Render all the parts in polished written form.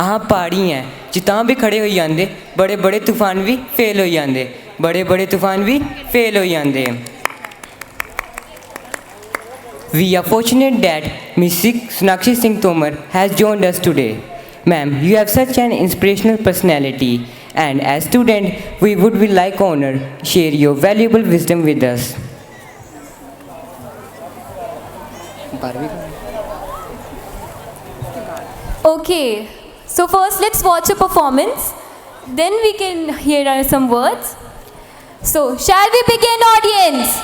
आह पहाड़ी हैं जितां भी खड़े हो जाते, बड़े बड़े तूफान भी फेल हो जाते, बड़े बड़े तूफान भी फेल हो जाते। We are fortunate that Ms. Sonakshi Singh Tomar has joined us today. Ma'am, you have such an inspirational personality, and as student, we would be like honor share your valuable wisdom with us. Okay, so first let's watch a performance, then we can hear some words. So, shall we begin, audience?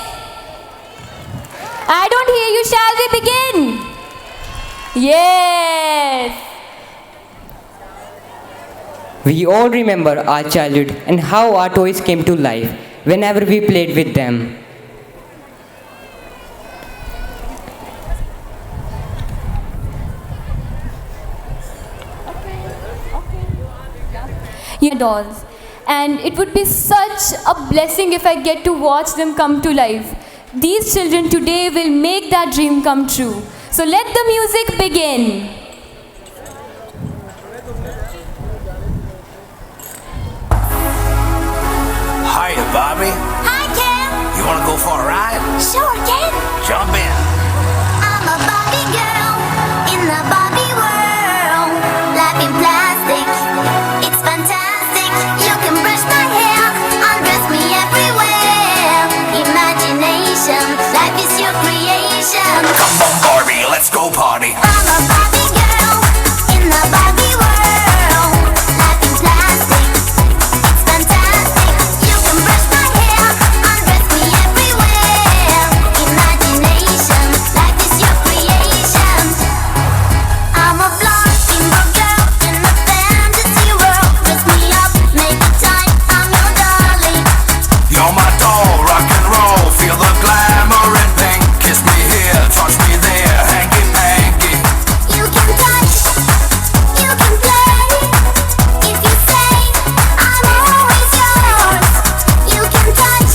I don't hear you. Shall we begin? Yes. We all remember our childhood and how our toys came to life whenever we played with them. Dolls, and it would be such a blessing if I get to watch them come to life. These children today will make that dream come true. So let the music begin. Hiya, Bobby. Hi, Ken. You want to go for a ride? Sure, Ken. Jump in. I'm a Barbie girl in the Barbie world. Life in plastic, it's fantastic. You can brush my hair, undress me everywhere. Imagination, life is your creation. Come on, Barbie, let's go party. I'm a Barbie girl in the Barbie world. Life in plastic, it's fantastic. You can brush my hair, undress me everywhere. Imagination, life is your creation. I'm a blonde bimbo girl in a fantasy world. Dress me up, make it time, I'm your darling. You're my doll, rock and roll. Feel the glamour and pink. Kiss me here, touch me there, hanky panky. You can touch, you can play. If you say I'm always yours. You can touch,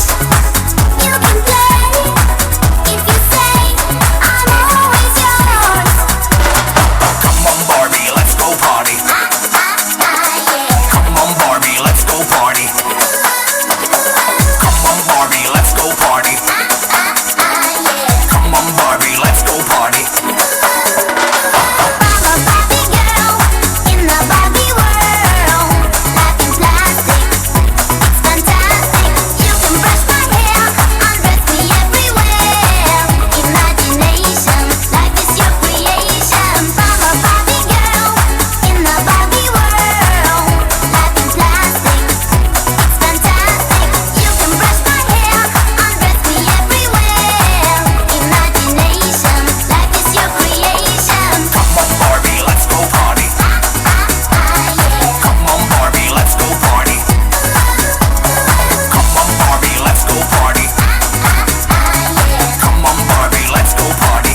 you can play. If you say I'm always yours. Come on, Barbie, let's go party. Yeah. Come on, Barbie, let's go party. Come on, Barbie, let's go party. Yeah. Come on, Barbie, let's go party. I'm a Barbie girl in the Barbie world. Life in plastic, it's fantastic. You can brush my hair, undress me everywhere. Imagination, life is your creation. I'm a Barbie girl in the Barbie world. Life in plastic, it's fantastic. You can brush my hair, undress me everywhere. Imagination, life is your creation. Come on, Barbie, let's go party. Yeah. Come on, Barbie, let's go party. Come on, Barbie, let's go party. Come on, Barbie, let's go party.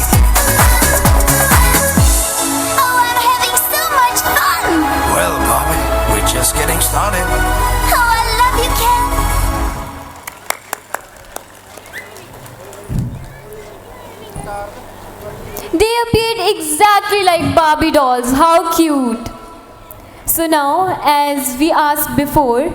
Oh, I'm having so much fun. Well, Bobby, we're just getting started. Oh, I love you, Ken. They appeared exactly like Barbie dolls. How cute. So now, as we asked before,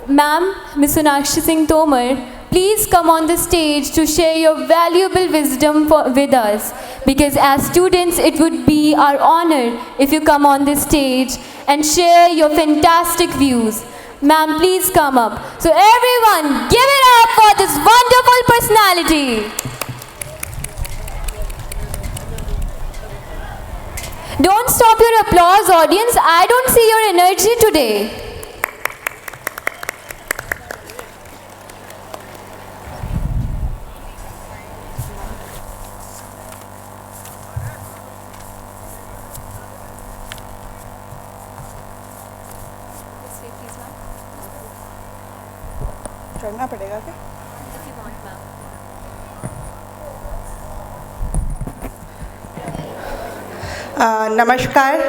Ma'am, Ms. Sonakshi Singh Tomar, please come on the stage to share your valuable wisdom with us. Because as students, it would be our honor if you come on the stage and share your fantastic views. Ma'am, please come up. So everyone, give it up for this wonderful personality. Don't stop your applause, audience. I don't see your energy today. चढ़ना पड़ेगा क्या? नमस्कार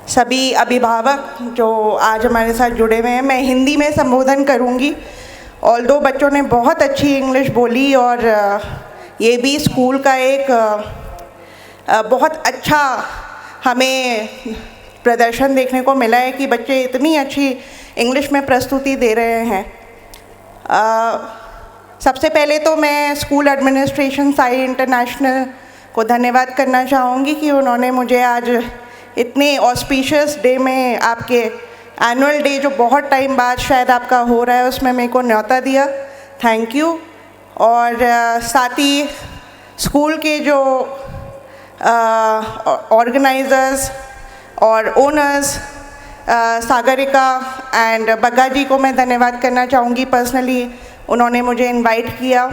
सभी अभिभावक जो आज हमारे साथ जुड़े हुए हैं। मैं हिंदी में संबोधन करूंगी। ऑल्दो बच्चों ने बहुत अच्छी इंग्लिश बोली और ये भी स्कूल का एक बहुत अच्छा हमें प्रदर्शन देखने को मिला है कि बच्चे इतनी अच्छी इंग्लिश में प्रस्तुति दे रहे हैं। सबसे पहले तो मैं स्कूल एडमिनिस्ट्रेशन साई इंटरनेशनल को धन्यवाद करना चाहूँगी कि उन्होंने मुझे आज इतने ऑस्पिशियस डे में, आपके एनुअल डे जो बहुत टाइम बाद शायद आपका हो रहा है, उसमें मेरे को न्योता दिया। Thank you. और साथ ही स्कूल के जो ऑर्गेनाइजर्स और ओनर्स सागरिका एंड बग्गा जी को मैं धन्यवाद करना चाहूँगी पर्सनली, उन्होंने मुझे इनवाइट किया।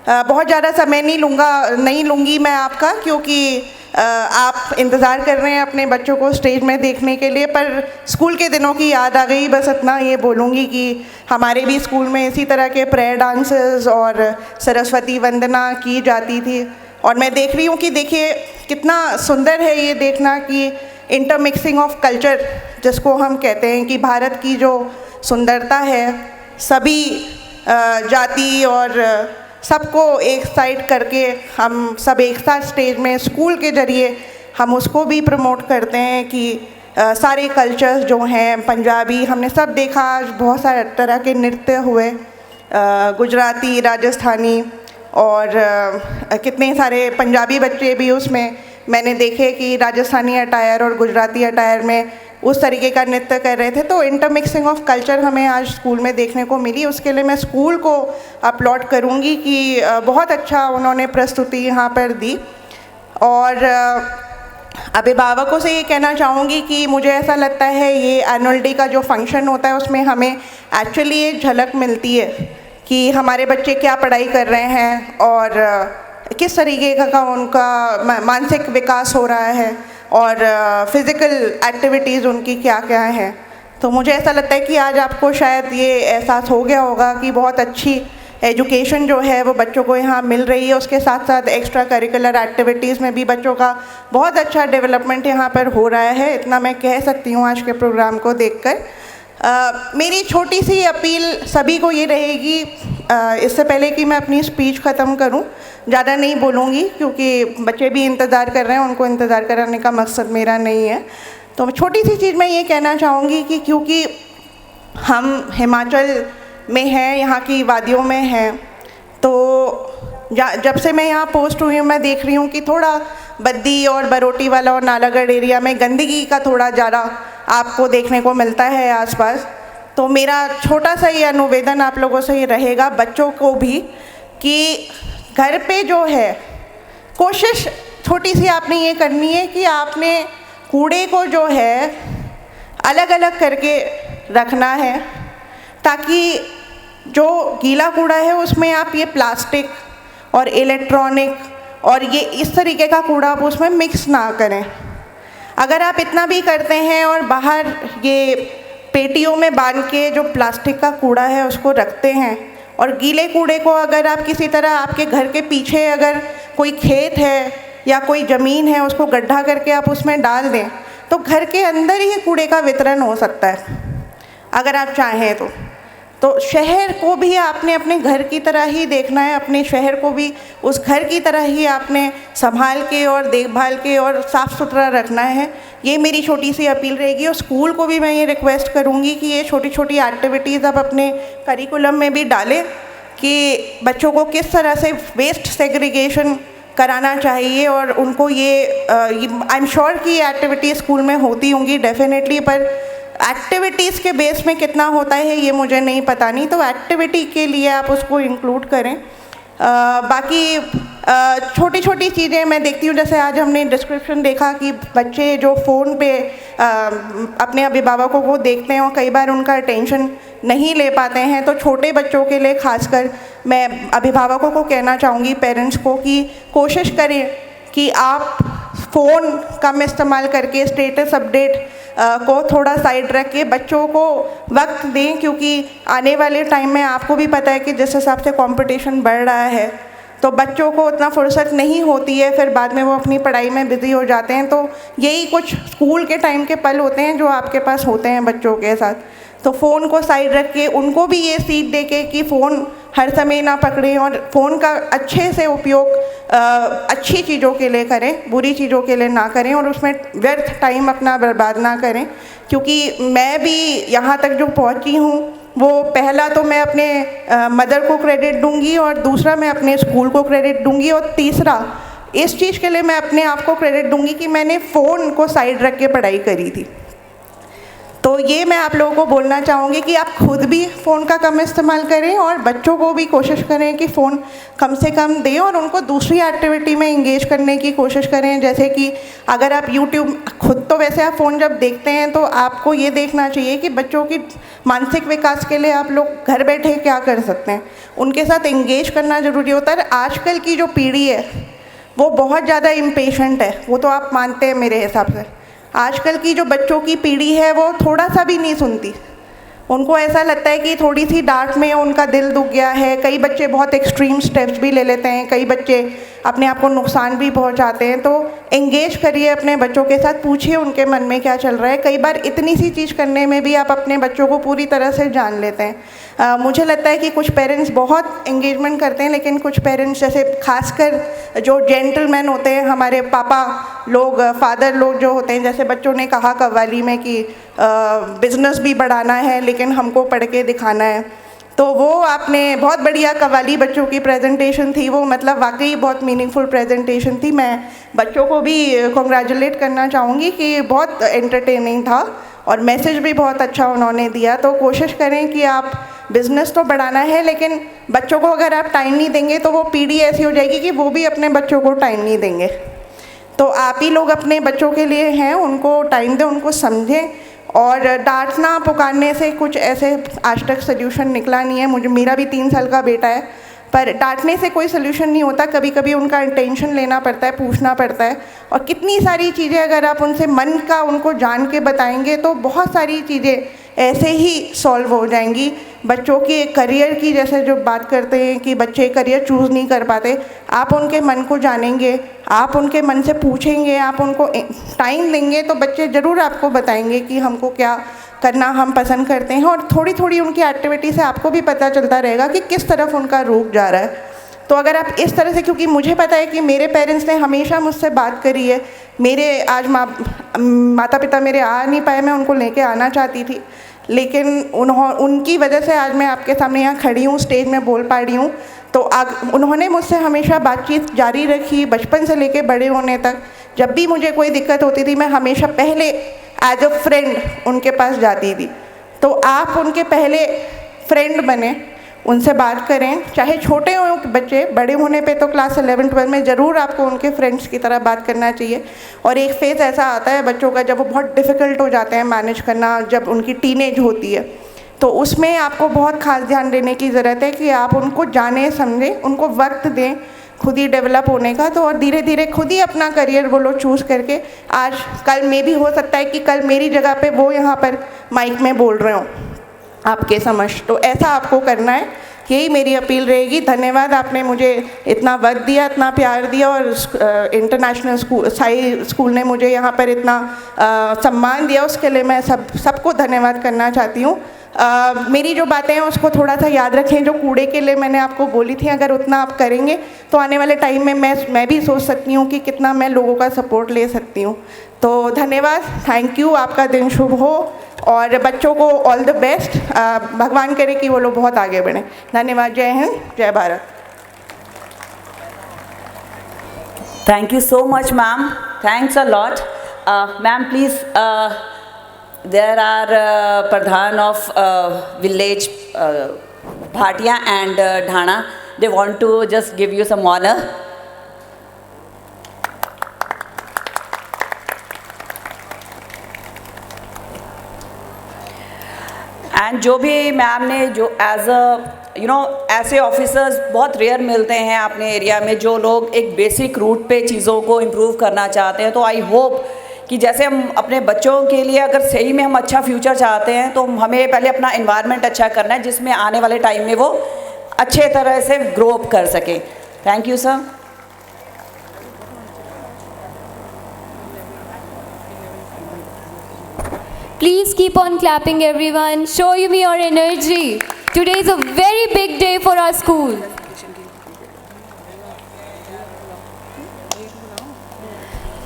बहुत ज़्यादा समय नहीं लूँगी मैं आपका, क्योंकि आप इंतज़ार कर रहे हैं अपने बच्चों को स्टेज में देखने के लिए, पर स्कूल के दिनों की याद आ गई। बस इतना ये बोलूँगी कि हमारे भी स्कूल में इसी तरह के प्रेयर डांसेस और सरस्वती वंदना की जाती थी। और मैं देख रही हूँ कि देखिए कितना सुंदर है ये देखना कि इंटरमिक्सिंग ऑफ कल्चर, जिसको हम कहते हैं कि भारत की जो सुंदरता है, सभी जाति और सबको एक साइड करके हम सब एक साथ स्टेज में स्कूल के ज़रिए हम उसको भी प्रमोट करते हैं कि सारे कल्चर्स जो हैं, पंजाबी हमने सब देखा, आज बहुत सारे तरह के नृत्य हुए, गुजराती, राजस्थानी और कितने सारे पंजाबी बच्चे भी उसमें मैंने देखे कि राजस्थानी अटायर और गुजराती अटायर में उस तरीके का नृत्य कर रहे थे। तो इंटरमिक्सिंग ऑफ कल्चर हमें आज स्कूल में देखने को मिली। उसके लिए मैं स्कूल को अपलॉड करूँगी कि बहुत अच्छा उन्होंने प्रस्तुति यहाँ पर दी। और अभिभावकों से ये कहना चाहूँगी कि मुझे ऐसा लगता है ये एनुअल डे का जो फंक्शन होता है उसमें हमें एक्चुअली एक झलक मिलती है कि हमारे बच्चे क्या पढ़ाई कर रहे हैं और किस तरीके का उनका मानसिक विकास हो रहा है और फिज़िकल एक्टिविटीज़ उनकी क्या क्या हैं। तो मुझे ऐसा लगता है कि आज आपको शायद ये एहसास हो गया होगा कि बहुत अच्छी एजुकेशन जो है वो बच्चों को यहाँ मिल रही है। उसके साथ साथ एक्स्ट्रा करिकुलर एक्टिविटीज़ में भी बच्चों का बहुत अच्छा डेवलपमेंट यहाँ पर हो रहा है। इतना मैं कह सकती हूँ आज के प्रोग्राम को देखकर। मेरी छोटी सी अपील सभी को ये रहेगी, इससे पहले कि मैं अपनी स्पीच ख़त्म करूं, ज़्यादा नहीं बोलूँगी क्योंकि बच्चे भी इंतज़ार कर रहे हैं, उनको इंतज़ार कराने का मकसद मेरा नहीं है। तो छोटी सी चीज़ मैं ये कहना चाहूँगी कि क्योंकि हम हिमाचल में हैं, यहाँ की वादियों में हैं, तो जब से मैं यहाँ पोस्ट हुई हूँ मैं देख रही हूँ कि थोड़ा बद्दी और बरोटी वाला और नालागढ़ एरिया में गंदगी का थोड़ा ज़्यादा आपको देखने को मिलता है आसपास। तो मेरा छोटा सा ये अनुवेदन आप लोगों से ये रहेगा, बच्चों को भी, कि घर पे जो है कोशिश छोटी सी आपने ये करनी है कि आपने कूड़े को जो है अलग अलग करके रखना है, ताकि जो गीला कूड़ा है उसमें आप ये प्लास्टिक और इलेक्ट्रॉनिक और ये इस तरीके का कूड़ा आप उसमें मिक्स ना करें। अगर आप इतना भी करते हैं और बाहर ये पेटियों में बांध के जो प्लास्टिक का कूड़ा है उसको रखते हैं, और गीले कूड़े को अगर आप किसी तरह आपके घर के पीछे अगर कोई खेत है या कोई ज़मीन है उसको गड्ढा करके आप उसमें डाल दें, तो घर के अंदर ही कूड़े का वितरण हो सकता है अगर आप चाहें तो शहर को भी आपने अपने घर की तरह ही देखना है, अपने शहर को भी उस घर की तरह ही आपने संभाल के और देखभाल के और साफ़ सुथरा रखना है। ये मेरी छोटी सी अपील रहेगी। और स्कूल को भी मैं ये रिक्वेस्ट करूँगी कि ये छोटी छोटी एक्टिविटीज़ आप अपने करिकुलम में भी डालें कि बच्चों को किस तरह से वेस्ट सेग्रीगेशन कराना चाहिए, और उनको ये आई एम श्योर कि ये एक्टिविटीज़ स्कूल में होती होंगी डेफिनेटली, पर एक्टिविटीज़ के बेस में कितना होता है ये मुझे नहीं पता नहीं, तो एक्टिविटी के लिए आप उसको इंक्लूड करें। बाकी छोटी छोटी चीज़ें मैं देखती हूँ, जैसे आज हमने डिस्क्रिप्शन देखा कि बच्चे जो फ़ोन पे अपने अभिभावकों को देखते हैं और कई बार उनका अटेंशन नहीं ले पाते हैं, तो छोटे बच्चों के लिए खासकर मैं अभिभावकों को कहना चाहूँगी, पेरेंट्स को, कि कोशिश करें कि आप फ़ोन कम इस्तेमाल करके स्टेटस अपडेट को थोड़ा साइड रख के बच्चों को वक्त दें, क्योंकि आने वाले टाइम में आपको भी पता है कि जिस हिसाब से कंपटीशन बढ़ रहा है तो बच्चों को उतना फुर्सत नहीं होती है, फिर बाद में वो अपनी पढ़ाई में बिज़ी हो जाते हैं। तो यही कुछ स्कूल के टाइम के पल होते हैं जो आपके पास होते हैं बच्चों के साथ। तो फ़ोन को साइड रख के उनको भी ये सीख दे के कि फ़ोन हर समय ना पकड़ें और फ़ोन का अच्छे से उपयोग अच्छी चीज़ों के लिए करें, बुरी चीज़ों के लिए ना करें और उसमें व्यर्थ टाइम अपना बर्बाद ना करें। क्योंकि मैं भी यहाँ तक जो पहुँची हूँ वो पहला तो मैं अपने मदर को क्रेडिट दूंगी और दूसरा मैं अपने स्कूल को क्रेडिट दूंगी और तीसरा इस चीज़ के लिए मैं अपने आप को क्रेडिट दूंगी कि मैंने फ़ोन को साइड रख के पढ़ाई करी थी। तो ये मैं आप लोगों को बोलना चाहूँगी कि आप खुद भी फ़ोन का कम इस्तेमाल करें और बच्चों को भी कोशिश करें कि फ़ोन कम से कम दें और उनको दूसरी एक्टिविटी में इंगेज करने की कोशिश करें। जैसे कि अगर आप यूट्यूब, खुद तो वैसे आप फ़ोन जब देखते हैं तो आपको ये देखना चाहिए कि बच्चों की मानसिक विकास के लिए आप लोग घर बैठे क्या कर सकते हैं, उनके साथ इंगेज करना ज़रूरी होता है। आजकल की जो पीढ़ी है वो बहुत ज़्यादा इम्पेशेंट है, वो तो आप मानते हैं मेरे हिसाब से। आजकल की जो बच्चों की पीढ़ी है वो थोड़ा सा भी नहीं सुनती, उनको ऐसा लगता है कि थोड़ी सी डांट में उनका दिल दुख गया है। कई बच्चे बहुत एक्सट्रीम स्टेप्स भी ले लेते हैं, कई बच्चे अपने आप को नुकसान भी पहुंचाते हैं। तो एंगेज करिए अपने बच्चों के साथ, पूछिए उनके मन में क्या चल रहा है। कई बार इतनी सी चीज़ करने में भी आप अपने बच्चों को पूरी तरह से जान लेते हैं। मुझे लगता है कि कुछ पेरेंट्स बहुत एंगेजमेंट करते हैं, लेकिन कुछ पेरेंट्स जैसे खासकर जो जेंटलमैन होते हैं, हमारे पापा लोग, फादर लोग जो होते हैं, जैसे बच्चों ने कहा कव्वाली में कि बिज़नेस भी बढ़ाना है लेकिन हमको पढ़ के दिखाना है। तो वो आपने बहुत बढ़िया कव्वाली बच्चों की प्रेजेंटेशन थी, वो मतलब वाकई बहुत मीनिंगफुल प्रेजेंटेशन थी। मैं बच्चों को भी कॉन्ग्रेचुलेट करना चाहूँगी कि बहुत एंटरटेनिंग था और मैसेज भी बहुत अच्छा उन्होंने दिया। तो कोशिश करें कि आप बिज़नेस तो बढ़ाना है लेकिन बच्चों को अगर आप टाइम नहीं देंगे तो वो पीढ़ी ऐसी हो जाएगी कि वो भी अपने बच्चों को टाइम नहीं देंगे। तो आप ही लोग अपने बच्चों के लिए हैं, उनको टाइम दें, उनको समझें। और डांटना पुकारने से कुछ ऐसे आज तक सोल्यूशन निकला नहीं है। मेरा भी 3 साल का बेटा है, पर डांटने से कोई सोल्यूशन नहीं होता। कभी कभी उनका इंटेंशन लेना पड़ता है, पूछना पड़ता है। और कितनी सारी चीज़ें अगर आप उनसे मन का उनको जान के बताएंगे तो बहुत सारी चीज़ें ऐसे ही सॉल्व हो जाएंगी। बच्चों के करियर की जैसे जो बात करते हैं कि बच्चे करियर चूज़ नहीं कर पाते, आप उनके मन को जानेंगे, आप उनके मन से पूछेंगे, आप उनको टाइम देंगे तो बच्चे ज़रूर आपको बताएंगे कि हमको क्या करना हम पसंद करते हैं। और थोड़ी थोड़ी उनकी एक्टिविटी से आपको भी पता चलता रहेगा कि किस तरफ उनका रुख जा रहा है। तो अगर आप इस तरह से, क्योंकि मुझे पता है कि मेरे पेरेंट्स ने हमेशा मुझसे बात करी है। मेरे आज माता पिता मेरे आ नहीं पाए, मैं उनको लेके आना चाहती थी, लेकिन उनकी वजह से आज मैं आपके सामने यहाँ खड़ी हूँ, स्टेज में बोल पा रही हूँ। तो उन्होंने मुझसे हमेशा बातचीत जारी रखी, बचपन से लेके बड़े होने तक। जब भी मुझे कोई दिक्कत होती थी मैं हमेशा पहले एज अ फ्रेंड उनके पास जाती थी। तो आप उनके पहले फ्रेंड बने, उनसे बात करें, चाहे छोटे हों बच्चे, बड़े होने पे तो क्लास 11-12 में ज़रूर आपको उनके फ्रेंड्स की तरह बात करना चाहिए। और एक फेज़ ऐसा आता है बच्चों का जब वो बहुत डिफ़िकल्ट हो जाते हैं मैनेज करना, जब उनकी टीनेज होती है, तो उसमें आपको बहुत खास ध्यान देने की ज़रूरत है कि आप उनको जाने समझें, उनको वक्त दें खुद ही डेवलप होने का। तो और धीरे धीरे खुद ही अपना करियर वो लोग चूज़ करके, आज कल में भी हो सकता है कि कल मेरी जगह पे वो यहाँ पर माइक में बोल रहे हों आपके समक्ष। तो ऐसा आपको करना है, यही मेरी अपील रहेगी। धन्यवाद, आपने मुझे इतना वक्त दिया, इतना प्यार दिया और इंटरनेशनल स्कूल साई स्कूल ने मुझे यहाँ पर इतना सम्मान दिया, उसके लिए मैं सबको धन्यवाद करना चाहती हूँ। मेरी जो बातें हैं उसको थोड़ा सा याद रखें, जो कूड़े के लिए मैंने आपको बोली थी, अगर उतना आप करेंगे तो आने वाले टाइम में मैं भी सोच सकती हूँ कि कितना मैं लोगों का सपोर्ट ले सकती हूँ। तो धन्यवाद, थैंक यू, आपका दिन शुभ हो और बच्चों को ऑल द बेस्ट। भगवान करे कि वो लोग बहुत आगे बढ़ें। धन्यवाद, जय हिंद, जय Bharat. Thank you so much, ma'am. Thanks a lot. Ma'am, please, there are Pradhan of village Bhatia and Dhana. They want to just give you some honor. And जो भी मैम ने जो एज अ ऐसे ऑफिसर्स बहुत rare मिलते हैं अपने area में, जो लोग एक बेसिक रूट पे चीज़ों को इम्प्रूव करना चाहते हैं। तो आई होप कि जैसे हम अपने बच्चों के लिए अगर सही में हम अच्छा फ्यूचर चाहते हैं तो हमें पहले अपना इन्वायरमेंट अच्छा करना है, जिसमें आने वाले टाइम में वो अच्छे तरह से ग्रो अप कर सकें। Thank you sir. Please keep on clapping, everyone. Show me your energy. Today is a very big day for our school.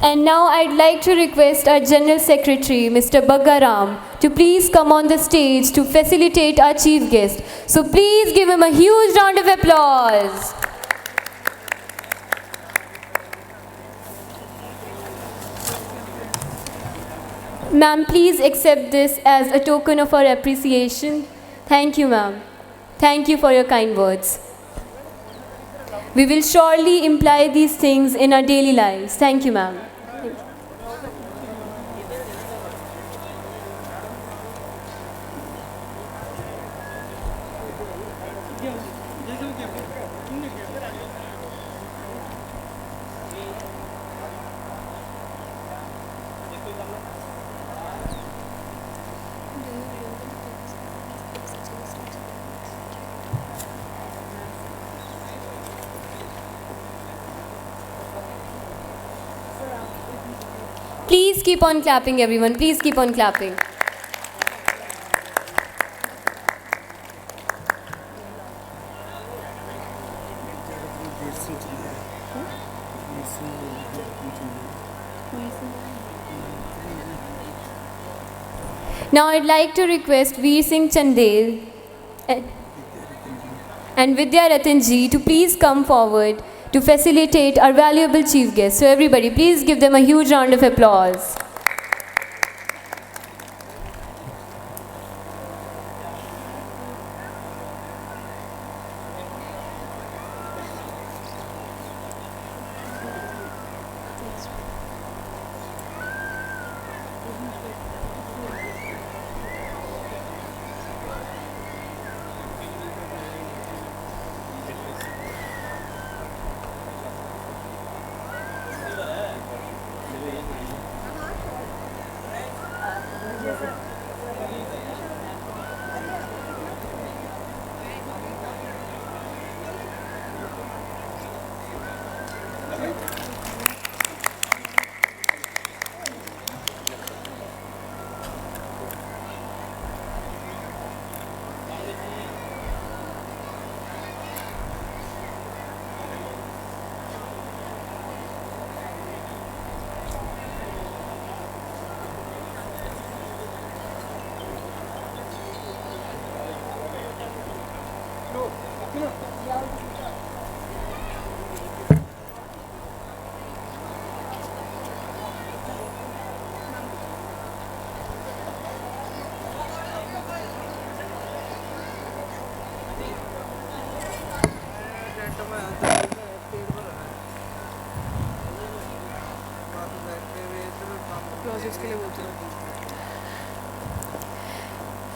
And now I'd like to request our General Secretary, Mr. Baggaram, to please come on the stage to facilitate our chief guest. So please give him a huge round of applause. Ma'am, please accept this as a token of our appreciation. Thank you, ma'am. Thank you for your kind words. We will surely imply these things in our daily lives. Thank you, ma'am. Please keep on clapping, everyone. Please keep on clapping. Now I'd like to request Veer Singh Chandel and Vidya Ratan ji to please come forward to facilitate our valuable chief guest. So everybody, please give them a huge round of applause.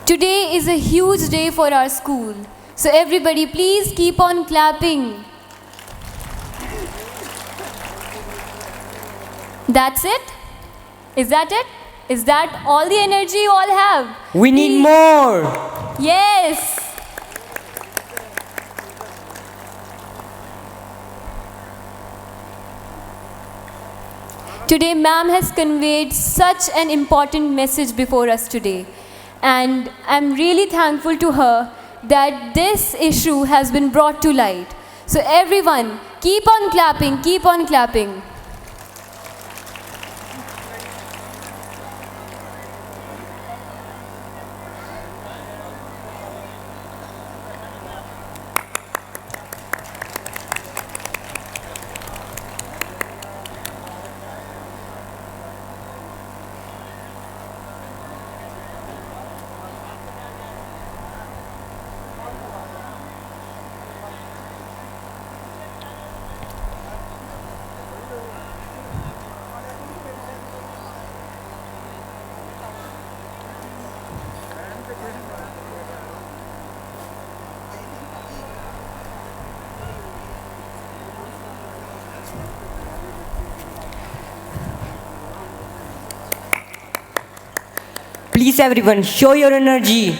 Today is a huge day for our school. So everybody, please keep on clapping. That's it? Is that it? Is that all the energy you all have? We need Please- more. Yes. Today, ma'am has conveyed such an important message before us today. And I'm really thankful to her that this issue has been brought to light. So everyone, keep on clapping, keep on clapping. Please everyone, show your energy.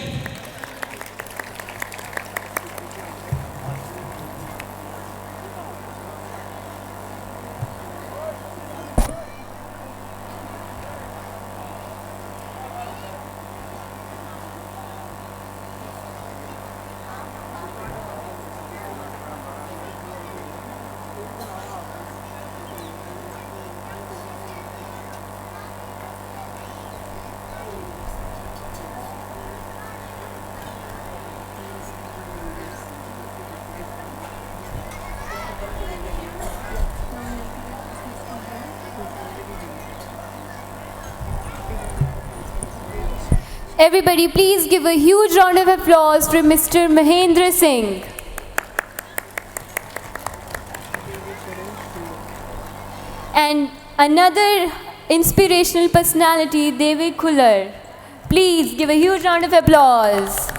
Everybody, please give a huge round of applause for Mr. Mahendra Singh. And another inspirational personality, David Khullar. Please give a huge round of applause.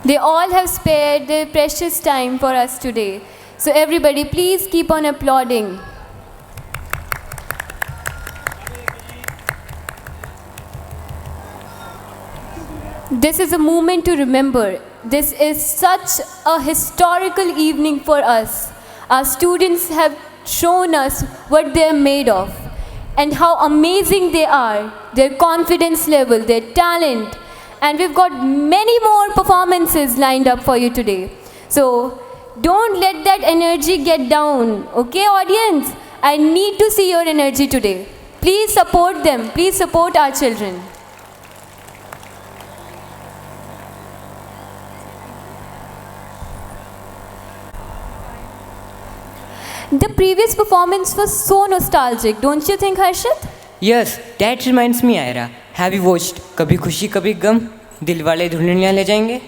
They all have spared their precious time for us today. So everybody, please keep on applauding. This is a moment to remember. This is such a historical evening for us. Our students have shown us what they are made of and how amazing they are, their confidence level, their talent. And we've got many more performances lined up for you today. So don't let that energy get down, okay, audience? I need to see your energy today. Please support them. Please support our children. The previous performance was so nostalgic, don't you think, Harshit? Yes, that reminds me, Ira. Have you watched Kabhi Khushi Kabhi Gum? Dil Wale Dulhaniya Le Jayenge?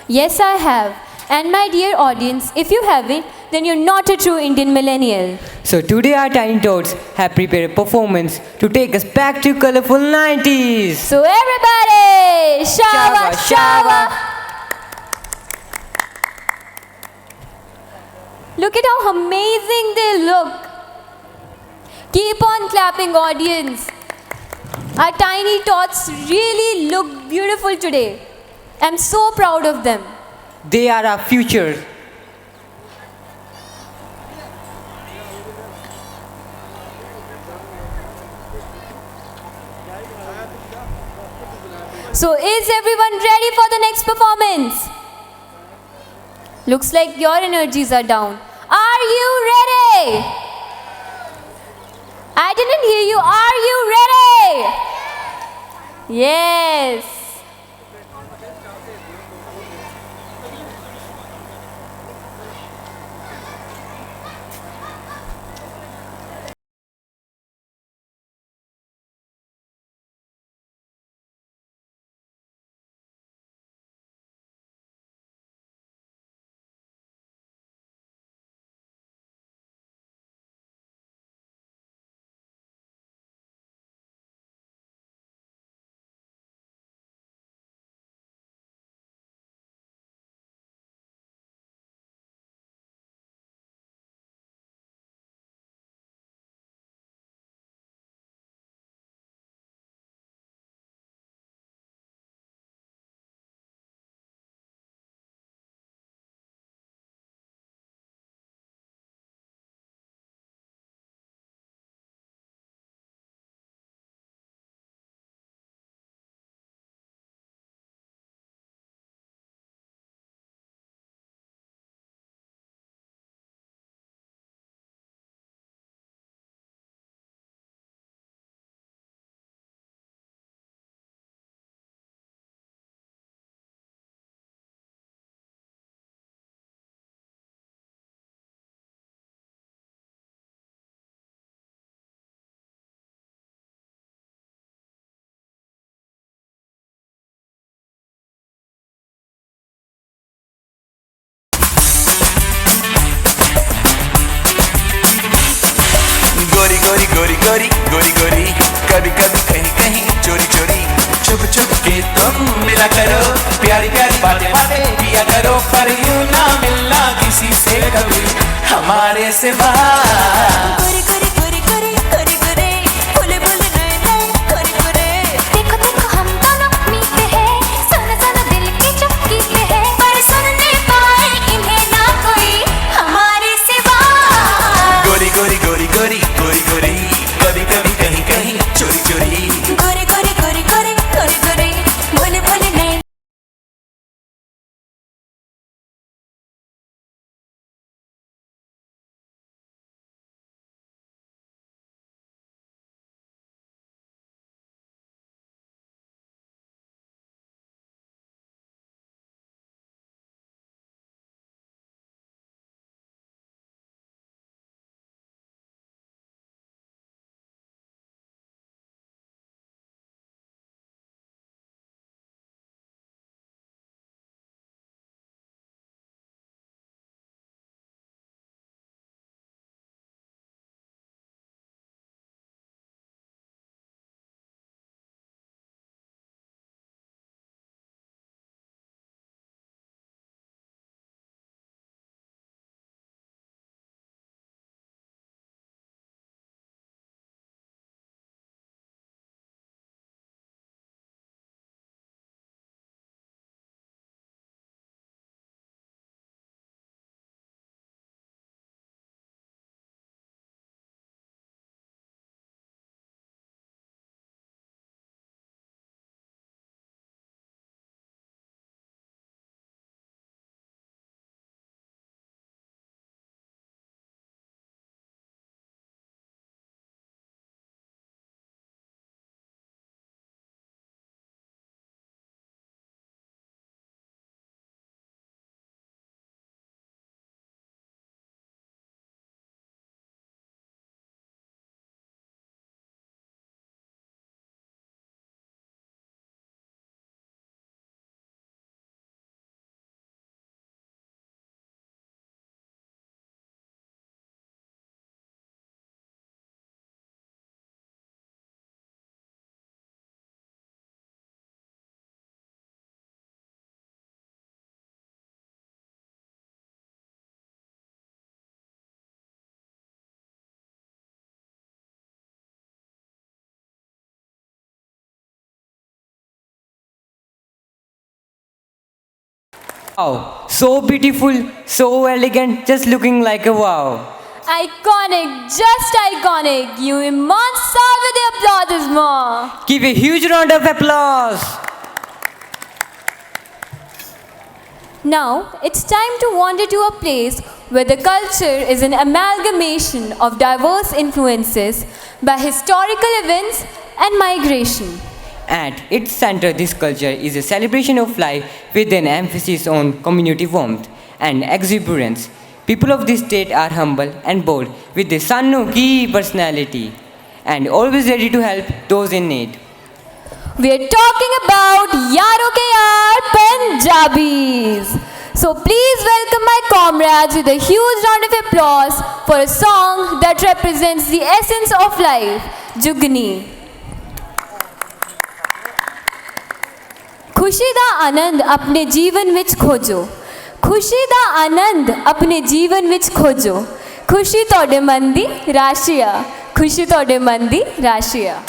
Yes, I have. And my dear audience, if you haven't, then you're not a true Indian millennial. So today our tiny tots have prepared a performance to take us back to colorful 90s. So everybody, shawa, Shawa, shawa. Look at how amazing they look. Keep on clapping, audience. Our tiny tots really look beautiful today. I'm so proud of them. They are our future. So is everyone ready for the next performance? Looks like your energies are down. Are you ready? I didn't hear you. Are you ready? Yes. गोरी गोरी गोरी गोरी गोरी गोरी कभी कभी कहीं कहीं चोरी चोरी छुप छुप के तुम मिला करो प्यारी प्यारी बातें बातें किया करो पर यूं ना मिलना किसी से कभी हमारे सिवा Wow, so beautiful, so elegant, just looking like a wow. Iconic, just iconic. You immense salve de applaudissements. Give a huge round of applause. Now, it's time to wander to a place where the culture is an amalgamation of diverse influences by historical events and migration. At its center, this culture is a celebration of life with an emphasis on community warmth and exuberance. People of this state are humble and bold with a Sannu ki personality and always ready to help those in need. We are talking about Yaro Ke Yaar Punjabis. So please welcome my comrades with a huge round of applause for a song that represents the essence of life, Jugni. खुशी दा आनंद अपने जीवन विच खोजो खुशी दा आनंद अपने जीवन विच खोजो खुशी तोड़े मन दी राशिया खुशी तोड़े मन दी राशिया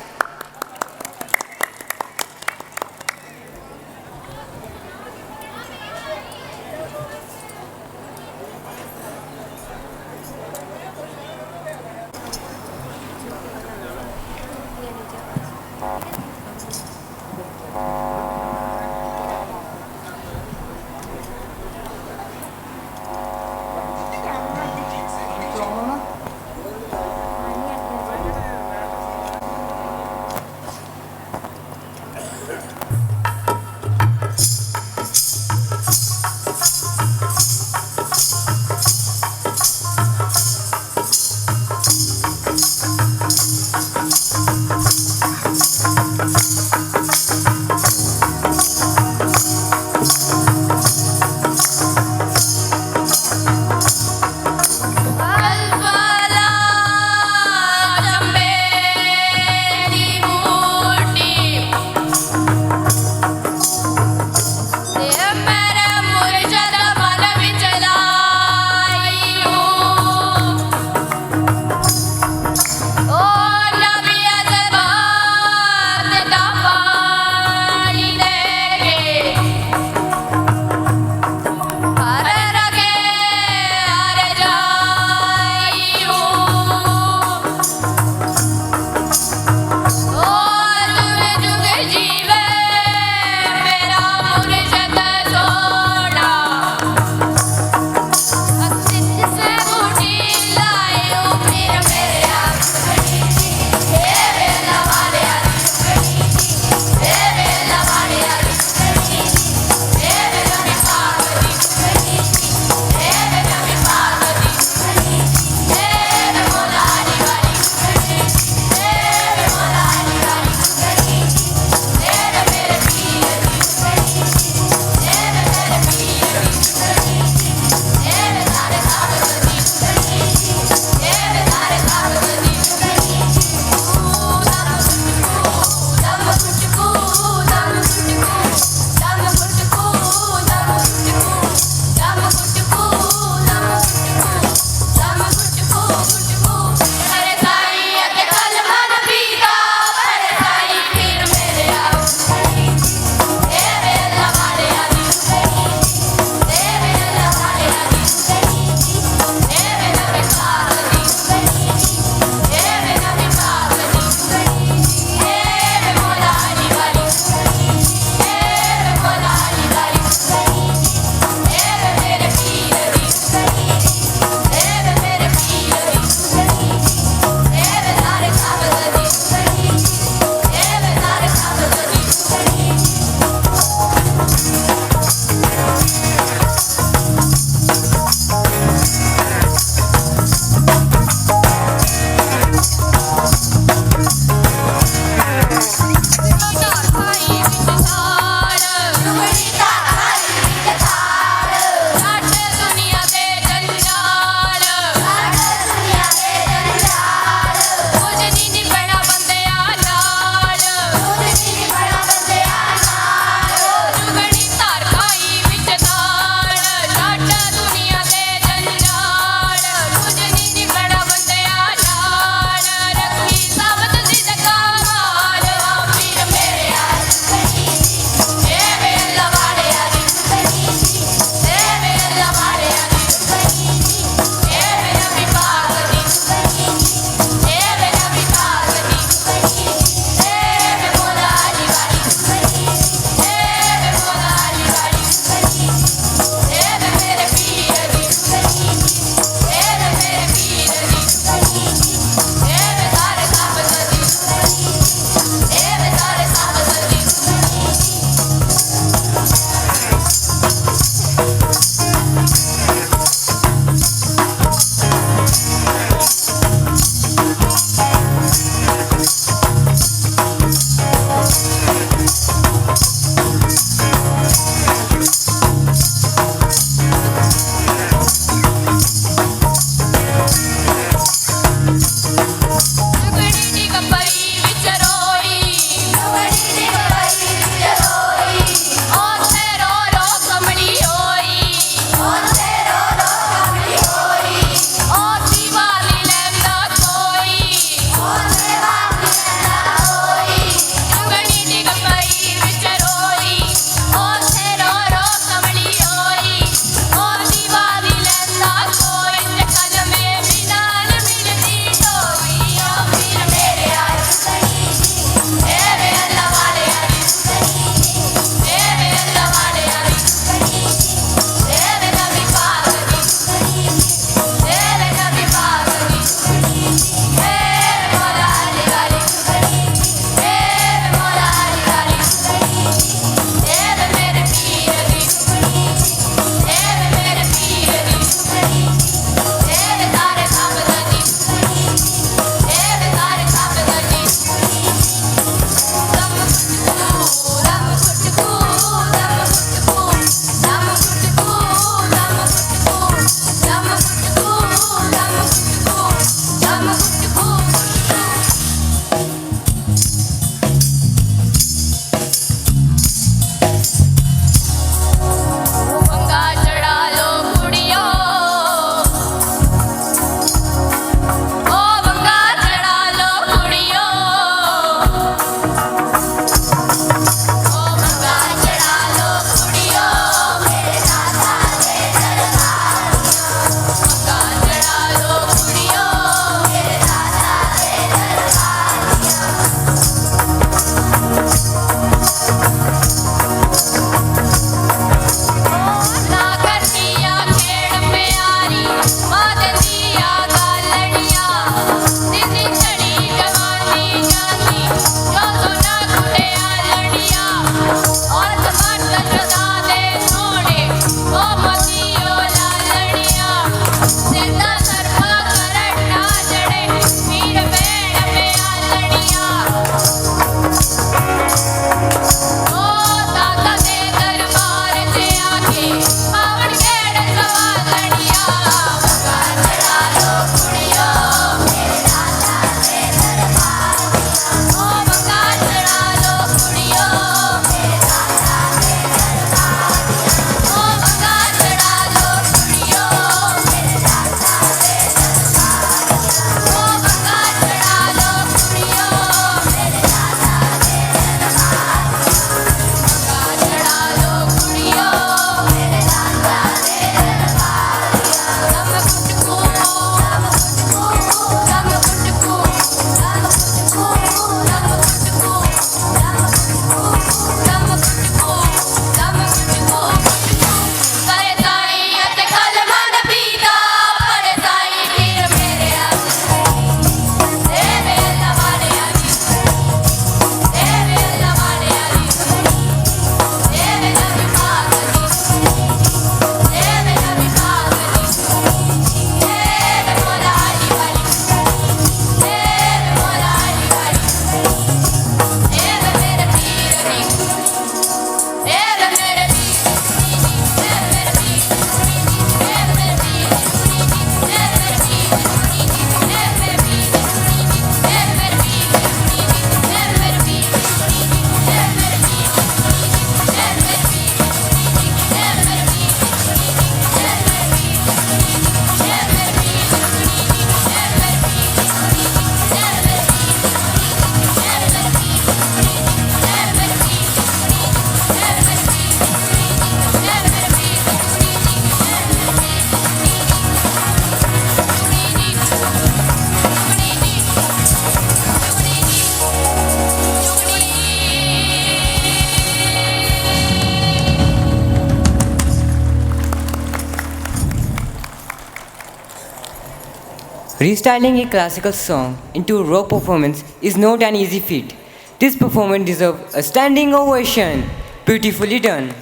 Restyling a classical song into a rock performance is not an easy feat. This performance deserves a standing ovation. Beautifully done.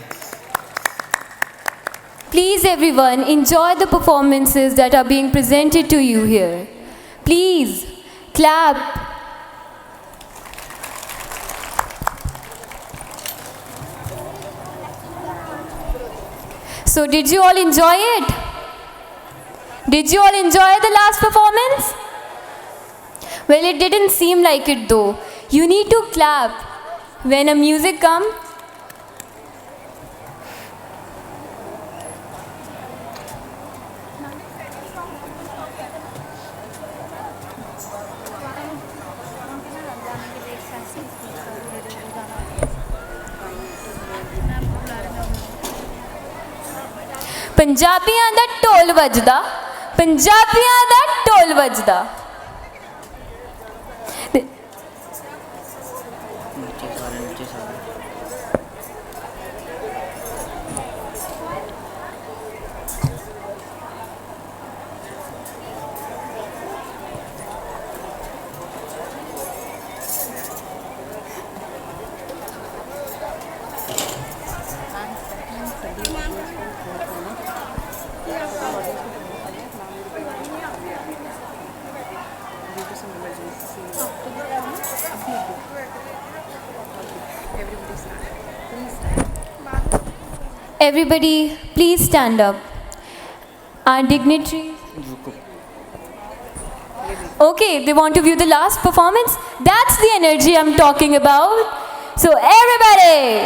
Please everyone, enjoy the performances that are being presented to you here. Please, clap. So did you all enjoy it? Did you all enjoy the last performance? Well, it didn't seem like it though. You need to clap when a music comes. ਪੰਜਾਬੀਆਂ ਦਾ ਢੋਲ ਵੱਜਦਾ, ਪੰਜਾਬੀਆਂ ਦਾ ਢੋਲ ਵੱਜਦਾ। Everybody, please stand up. Our dignitaries. Okay, they want to view the last performance. That's the energy I'm talking about. So everybody,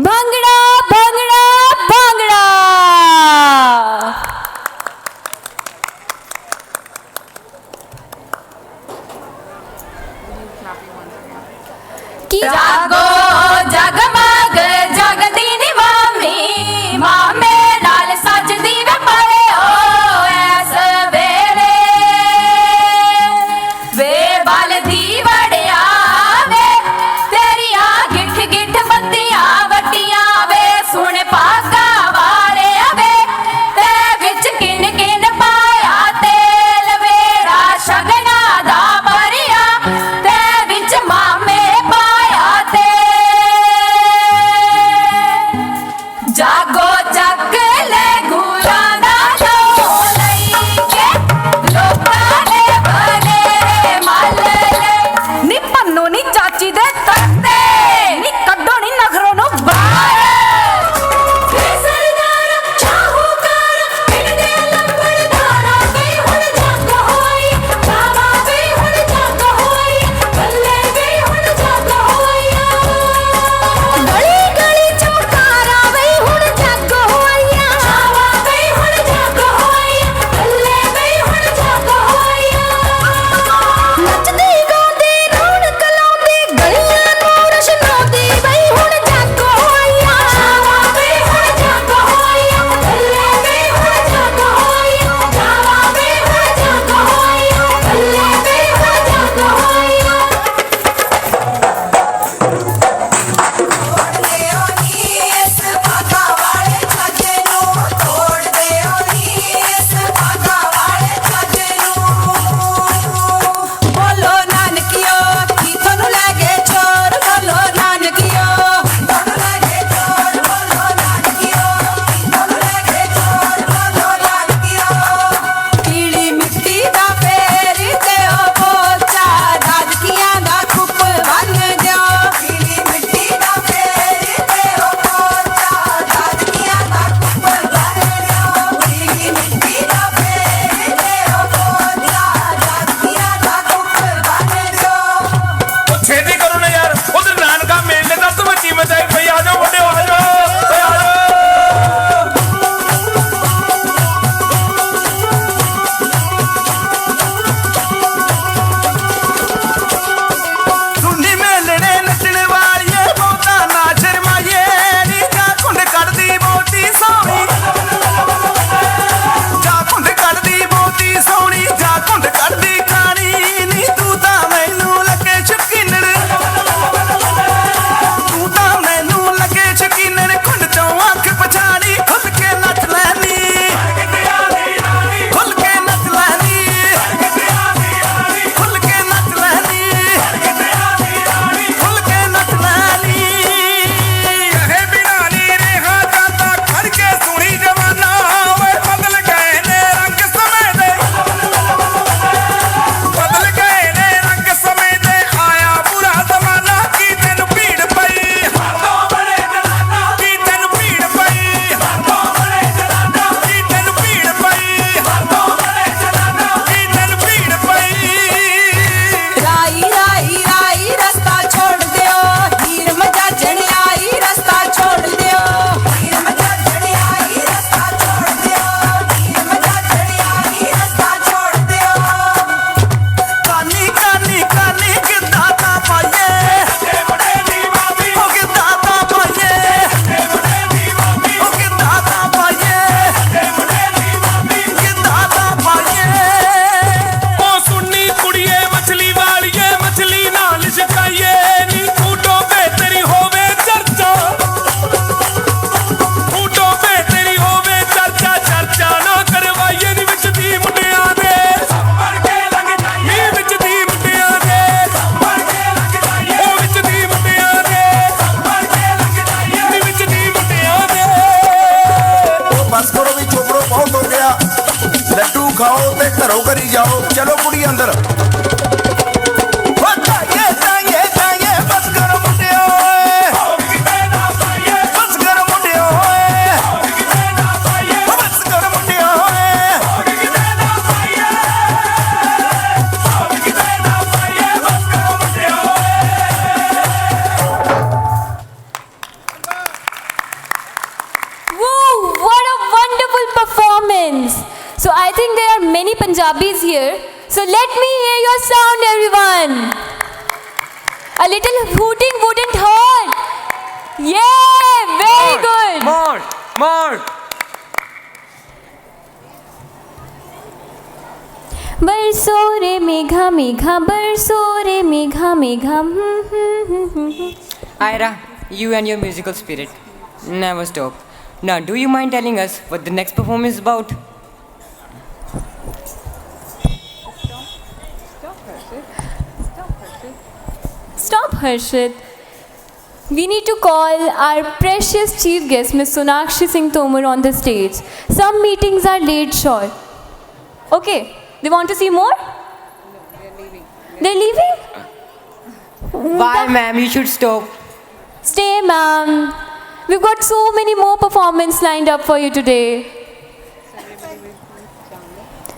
Bhangra, Bhangra, Bhangra. जागो जगमग जगदी नी मामी मामे नाल सजदी वे परे ओ ऐस वेले वे बल दी वड़िया वे तेरिया गिठ गिठ बत्तियां वटियां वे सुन पागा वाले वे खाओ ते घरों करी जाओ चलो कुड़ी अंदर बस करो मुंडियो बस करो मुंडियो बस करो मुंडियो Whoa, what a wonderful performance! So I think there are many Punjabis here. So let me hear your sound, everyone. A little hooting wouldn't hurt. Yeah, very good. More. बरसो रे मेघा मेघा बरसो रे Megha Megha Ira, you and your musical spirit never stop. Now, do you mind telling us what the next performance is about? Stop, Harshit. We need to call our precious chief guest, Ms. Sonakshi Singh Tomar, on the stage. Some meetings are late short. Okay, they want to see more? They're leaving? Why, ma'am? You should stop. Stay, ma'am. We've got so many more performances lined up for you today.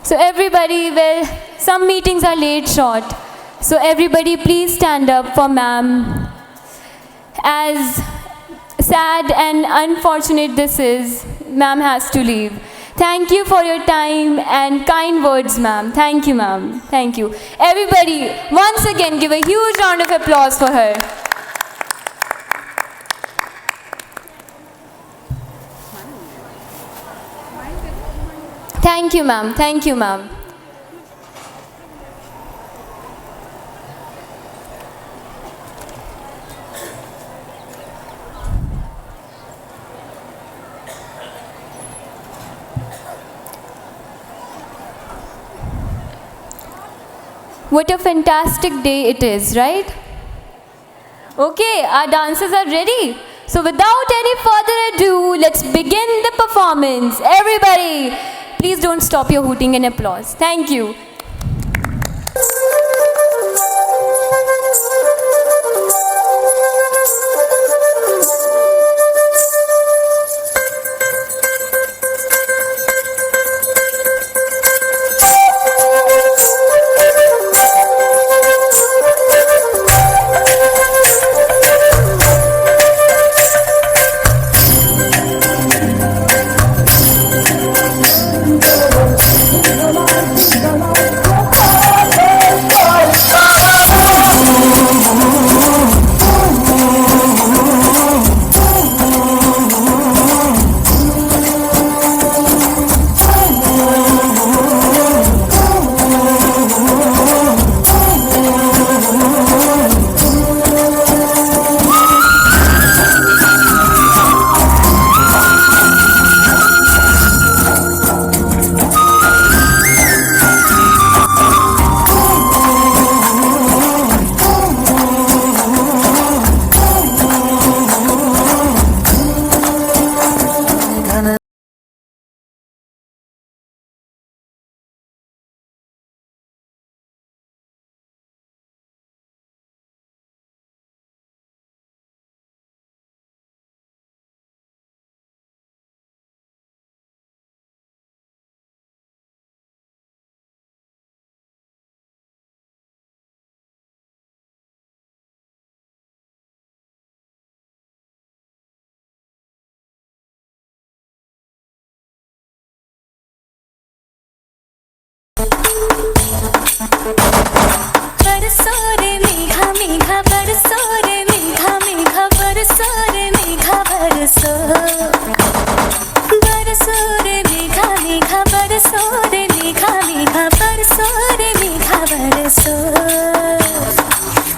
So everybody, well, some meetings are late short. So everybody please stand up for ma'am. As sad and unfortunate this is, ma'am has to leave. Thank you for your time and kind words, ma'am. Thank you, ma'am. Thank you. Everybody, once again, give a huge round of applause for her. Thank you, ma'am. Thank you, ma'am. What a fantastic day it is, right? Okay, our dancers are ready. So without any further ado, let's begin the performance. Everybody, please don't stop your hooting and applause. Thank you. बरसो रे मेघा मेघा बरसो रे मेघा मेघा बरसो रे मेघा बरसो बरसो रे मेघा मेघा बरसो रे मेघा मेघा बरसो रे मेघा बरसो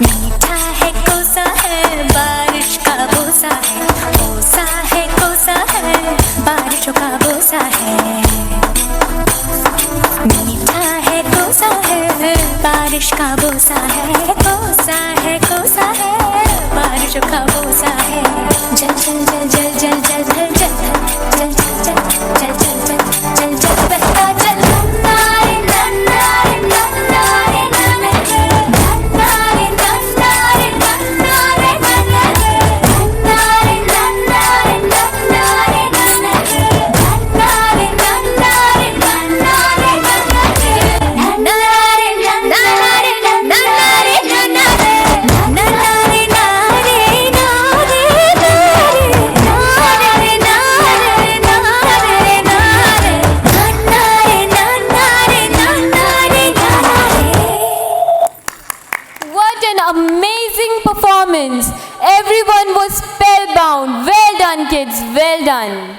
मीठा है कोसा है बारिश का बोसा है कोसा है कोसा है बारिशों का बोसा है मीठा है कोसा है बारिश का बोसा है कोसा है कोसा है बारिशों का बोसा है जल जल जल जल जल जल जल जल जल जल जल जल जल जल जल बहता जल performance. Everyone was spellbound. Well done, kids. Well done.